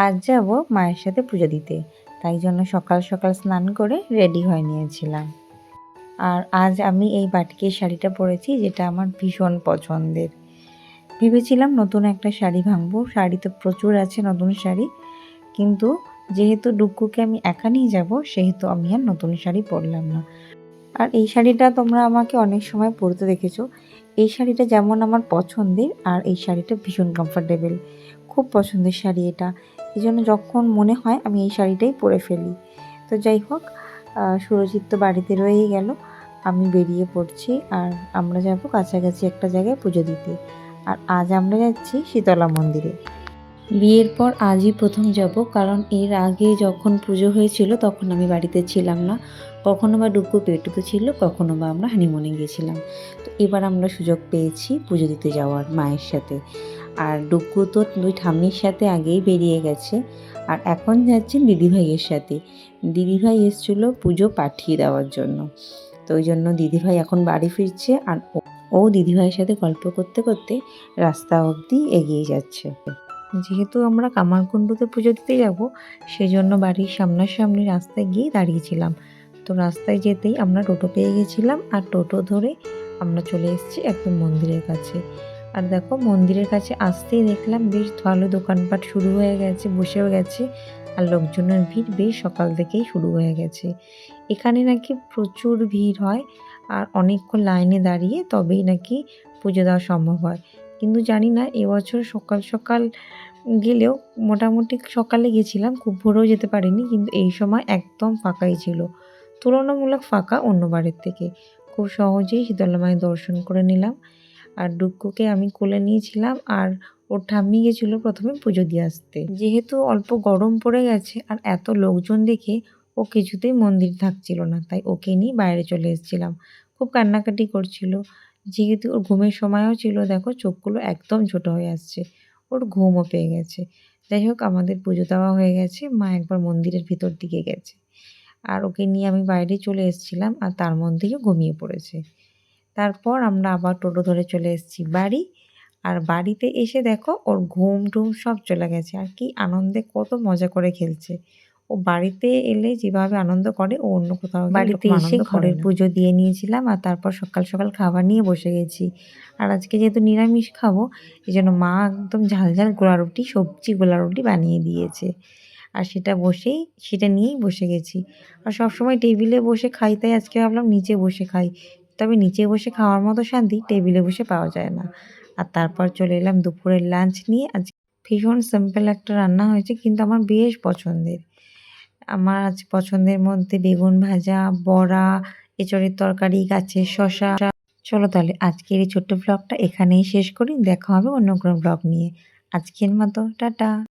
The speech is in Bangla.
আজ যাব মায়ের সাথে পুজো দিতে, তাই জন্য সকাল সকাল স্নান করে রেডি হয়ে নিয়েছিলাম। আর আজ আমি এই বাটিকের শাড়িটা পরেছি, যেটা আমার ভীষণ পছন্দের। ভেবেছিলাম নতুন একটা শাড়ি ভাঙবো, শাড়ি তো প্রচুর আছে নতুন শাড়ি, কিন্তু যেহেতু ডুগ্গুকে আমি একা নিয়ে যাব, সেহেতু আমি আর নতুন শাড়ি পরলাম না। আর এই শাড়িটা তোমরা আমাকে অনেক সময় পরতে দেখেছো। এই শাড়িটা যেমন আমার পছন্দের, আর এই শাড়িটা ভীষণ কমফোর্টেবল, খুব পছন্দের শাড়ি এটা। এই জন্য যখন মনে হয় আমি এই শাড়িটাই পরে ফেলি। তো যাই হোক, সুরজিৎ তো বাড়িতে রয়েই গেল, আমি বেরিয়ে পড়ছি। আর আমরা যাব কাছাকাছি একটা জায়গায় পুজো দিতে। আর আজ আমরা যাচ্ছি শীতলা মন্দিরে। বিয়ের পর আজই প্রথম যাব, কারণ এর আগে যখন পুজো হয়েছিল তখন আমি বাড়িতে ছিলাম না। কখনো বা ডুগ্গু পেটুতে ছিল, কখনো বা আমরা হানিমুনে গিয়েছিলাম। তো এবার আমরা সুযোগ পেয়েছি পুজো দিতে যাওয়ার মায়ের সাথে। আর ডুগ্গু তো দুই ঠাম্মির সাথে আগেই বেরিয়ে গেছে, আর এখন যাচ্ছেন দিদিভাইয়ের সাথে। দিদিভাই এসেছিলো পুজো পাঠিয়ে দেওয়ার জন্য। তো ওই জন্য দিদিভাই এখন বাড়ি ফিরছে, আর ও দিদিভাইয়ের সাথে গল্প করতে করতে রাস্তা অবধি এগিয়ে যাচ্ছে। যেহেতু আমরা কামারকুণ্ডুতে পুজো দিতে যাব, সেজন্য বাড়ির সামনাসামনি রাস্তায় গিয়ে দাঁড়িয়েছিলাম। তো রাস্তায় যেতেই আমরা টোটো পেয়ে গেছিলাম, আর টোটো ধরে আমরা চলে এসেছি একদম মন্দিরের কাছে। আর দেখো, মন্দিরের কাছে আসতেই দেখলাম বেশ ভালো দোকানপাট শুরু হয়ে গেছে, বসেও গেছে। আর লোকজনের ভিড় বেশ সকাল থেকেই শুরু হয়ে গেছে। এখানে নাকি প্রচুর ভিড় হয়, আর অনেকক্ষণ লাইনে দাঁড়িয়ে তবেই নাকি পুজো দেওয়া সম্ভব হয়। কিন্তু জানি না এবছর সকাল সকাল গেলেও, মোটামুটি সকালে গেছিলাম, খুব ভোরেও যেতে পারিনি, কিন্তু এই সময় একদম ফাঁকাই ছিল, তুলনামূলক ফাঁকা অন্য বারের থেকে। খুব সহজেই শীতলা মায়ের দর্শন করে নিলাম। আর ডুগ্গুকে আমি কোলে নিয়েছিলাম, আর ওর ঠাম্মি গেছিলো প্রথমে পুজো দিয়ে আসতে। যেহেতু অল্প গরম পড়ে গেছে আর এত লোকজন দেখে ও কিছুতেই মন্দির থাকছিল না, তাই ওকে নিয়ে বাইরে চলে এসেছিলাম। খুব কান্নাকাটি করছিল, যেহেতু ওর ঘুমের সময়ও ছিল। দেখো, চোখগুলো একদম ছোটো হয়ে আসছে, ওর ঘুমও পেয়ে গেছে। যাই হোক, আমাদের পুজো দেওয়া হয়ে গেছে, মা একবার মন্দিরের ভিতর দিকে গেছে, আর ওকে নিয়ে আমি বাইরে চলে এসেছিলাম, আর তার মধ্যেও ঘুমিয়ে পড়েছে। তারপর আমরা আবার টোটো ধরে চলে এসেছি বাড়ি। আর বাড়িতে এসে দেখো, ওর ঘুম টুম সব চলে গেছে, আর কি আনন্দে কত মজা করে খেলছে। ও বাড়িতে এলে যেভাবে আনন্দ করে, ও অন্য কোথাও বাড়িতে এসে ঘরের পুজো দিয়ে নিয়েছিলাম, আর তারপর সকাল সকাল খাবার নিয়ে বসে গেছি। আর আজকে যেহেতু নিরামিষ খাবো, এই জন্য মা একদম ঝাল ঝাল গোলা রুটি, সবজি গোলা রুটি বানিয়ে দিয়েছে। আর সেটা নিয়েই বসে গেছি। আর সবসময় টেবিলে বসে খাই, তাই আজকে ভাবলাম নিচে বসে খাই। তবে নিচে বসে খাওয়ার মতো শান্তি টেবিলে বসে পাওয়া যায় না। আর তারপর চলে এলাম দুপুরের লাঞ্চ নিয়ে। আজ ভীষণ সিম্পল একটা রান্না হয়েছে, কিন্তু আমার বেশ পছন্দের। আমার আজ পছন্দের মধ্যে বেগুন ভাজা, বড়া, এঁচড়ের তরকারি, গাছের শসা। চলো তাহলে আজকের এই ছোট্ট ব্লগটা এখানেই শেষ করি। দেখা হবে অন্য কোনো ব্লগ নিয়ে। আজকের মতো টাটা।